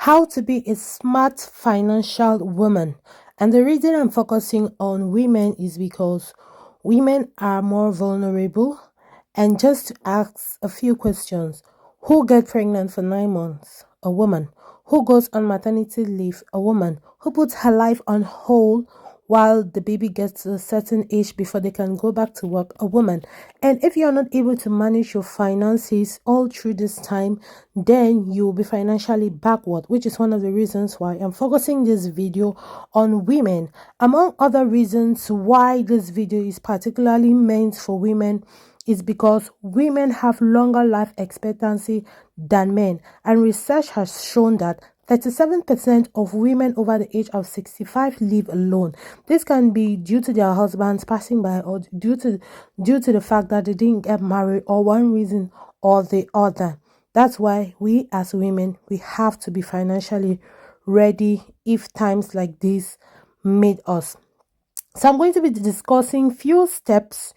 How to be a smart financial woman. And the reason I'm focusing on women is because women are more vulnerable. And just to ask a few questions: who get pregnant for 9 months? A woman. Who goes on maternity leave? A woman. Who puts her life on hold while the baby gets to a certain age before they can go back to work? A woman. And if you're not able to manage your finances all through this time, then you will be financially backward, which is one of the reasons why I'm focusing this video on women. Among other reasons why this video is particularly meant for women is because women have longer life expectancy than men, and research has shown that 37% of women over the age of 65 live alone. This can be due to their husbands passing by, or due to the fact that they didn't get married, or one reason or the other. That's why we as women, we have to be financially ready if times like this meet us. So I'm going to be discussing few steps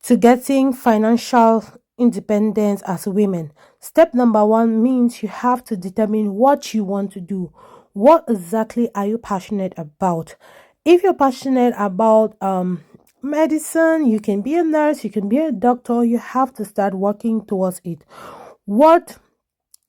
to getting financial independence as women. Step number one means you have to determine what you want to do. What exactly are you passionate about? If you're passionate about medicine, you can be a nurse, you can be a doctor, you have to start working towards it. What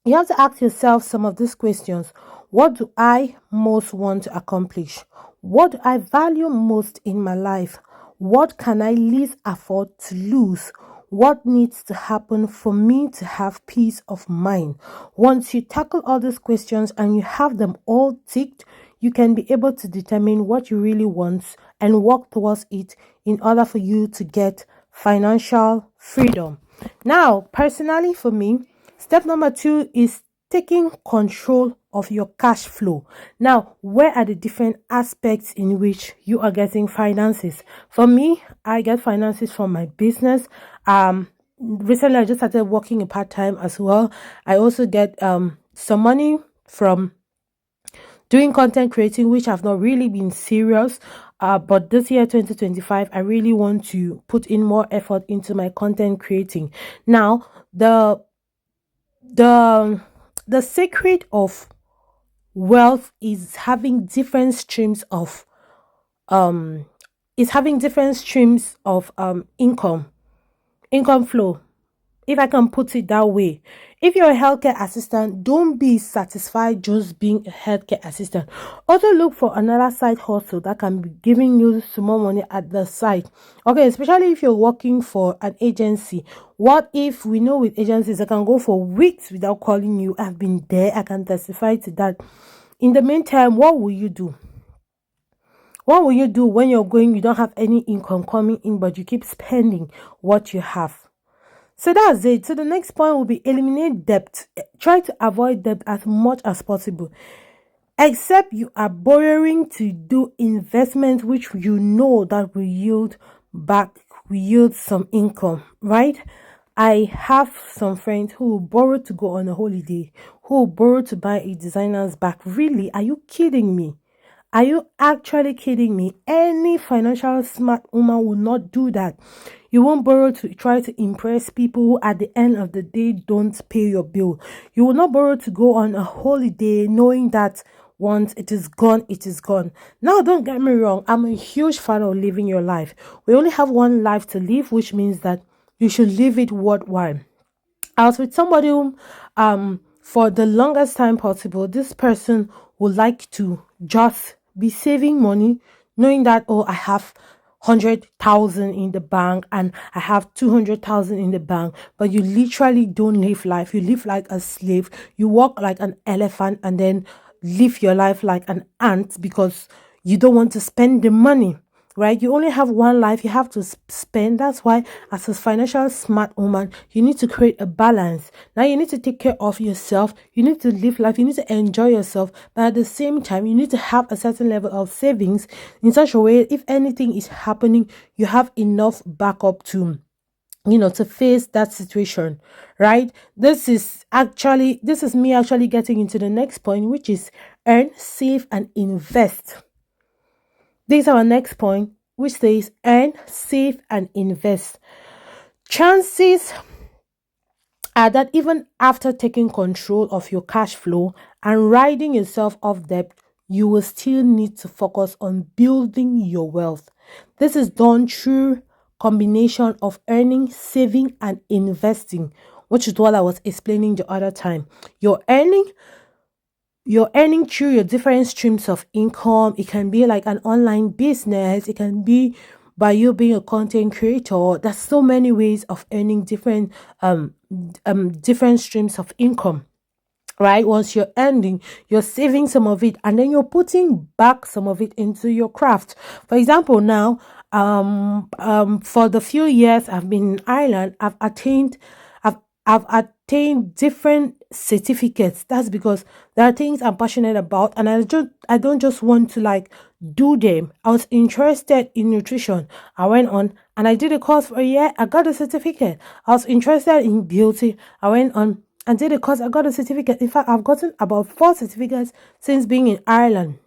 You have to ask yourself some of these questions. What do I most want to accomplish? What do I value most in my life? What can I least afford to lose? What needs to happen for me to have peace of mind? Once you tackle all these questions and you have them all ticked, you can be able to determine what you really want and work towards it in order for you to get financial freedom. Now, personally, for me, step number two is taking control of your cash flow. Now, where are the different aspects in which you are getting finances? For me, I get finances from my business. Recently I just started working a part-time as well. I also get some money from doing content creating, which I've not really been serious. But this year, 2025, I really want to put in more effort into my content creating. Now, the the secret of wealth um is having different streams of income flow, if I can put it that way. If you're a healthcare assistant, don't be satisfied just being a healthcare assistant. Also look for another side hustle that can be giving you some more money at the side. Okay, especially if you're working for an agency. What if we know with agencies I can go for weeks without calling you? I've been there, I can testify to that. In the meantime, what will you do? What will you do when you're going, you don't have any income coming in, but you keep spending what you have? So that's it. So the next point will be eliminate debt. Try to avoid debt as much as possible. Except you are borrowing to do investment which you know that will yield some income, right? I have some friends who will borrow to go on a holiday, who will borrow to buy a designer's bag. Really? Are you kidding me? Are you actually kidding me? Any financial smart woman will not do that. You won't borrow to try to impress people who at the end of the day don't pay your bill. You will not borrow to go on a holiday knowing that once it is gone, it is gone. Now, don't get me wrong. I'm a huge fan of living your life. We only have one life to live, which means that you should live it worthwhile. I was with somebody who, for the longest time possible, this person would like to just be saving money, knowing that, oh, I have 100,000 in the bank and I have 200,000 in the bank, but you literally don't live life. You live like a slave. You walk like an elephant and then live your life like an ant because you don't want to spend the money, right? You only have one life, you have to spend. That's why, as a financial smart woman, you need to create a balance. Now, you need to take care of yourself, you need to live life, you need to enjoy yourself, but at the same time, you need to have a certain level of savings in such a way, if anything is happening, you have enough backup to to face that situation, right? This is me actually getting into the next point, which is earn, save, and invest. This is our next point, which says earn, save, and invest. Chances that even after taking control of your cash flow and riding yourself off debt, you will still need to focus on building your wealth. This is done through combination of earning, saving, and investing, which is what I was explaining the other time. You're earning, you're earning through your different streams of income. It can be like an online business, it can be by you being a content creator. There's so many ways of earning different streams of income, right? Once you're earning, you're saving some of it, and then you're putting back some of it into your craft. For example, now, for the few years I've been in Ireland, I've I've attained different certificates. That's because there are things I'm passionate about, and I don't just want to like do them. I was interested in nutrition. I went on and I did a course for a year. I got a certificate. I was interested in beauty. I went on and did a course. I got a certificate. In fact, I've gotten about 4 certificates since being in Ireland.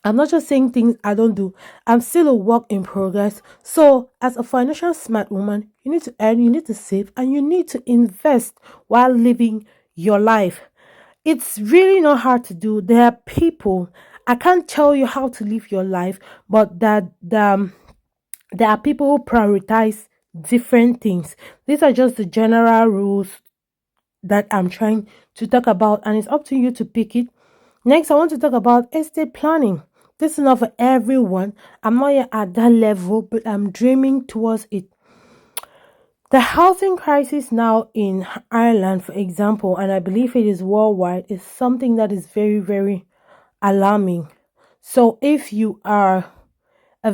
I'm not just saying things I don't do. I'm still a work in progress. So, as a financial smart woman, you need to earn, you need to save, and you need to invest while living your life. It's really not hard to do. There are people, I can't tell you how to live your life, but there are people who prioritize different things. These are just the general rules that I'm trying to talk about, and it's up to you to pick it. Next, I want to talk about estate planning. This is not for everyone. I'm not yet at that level, but I'm dreaming towards it. The housing crisis now in Ireland, for example, and I believe it is worldwide, is something that is very, very alarming. So if you are a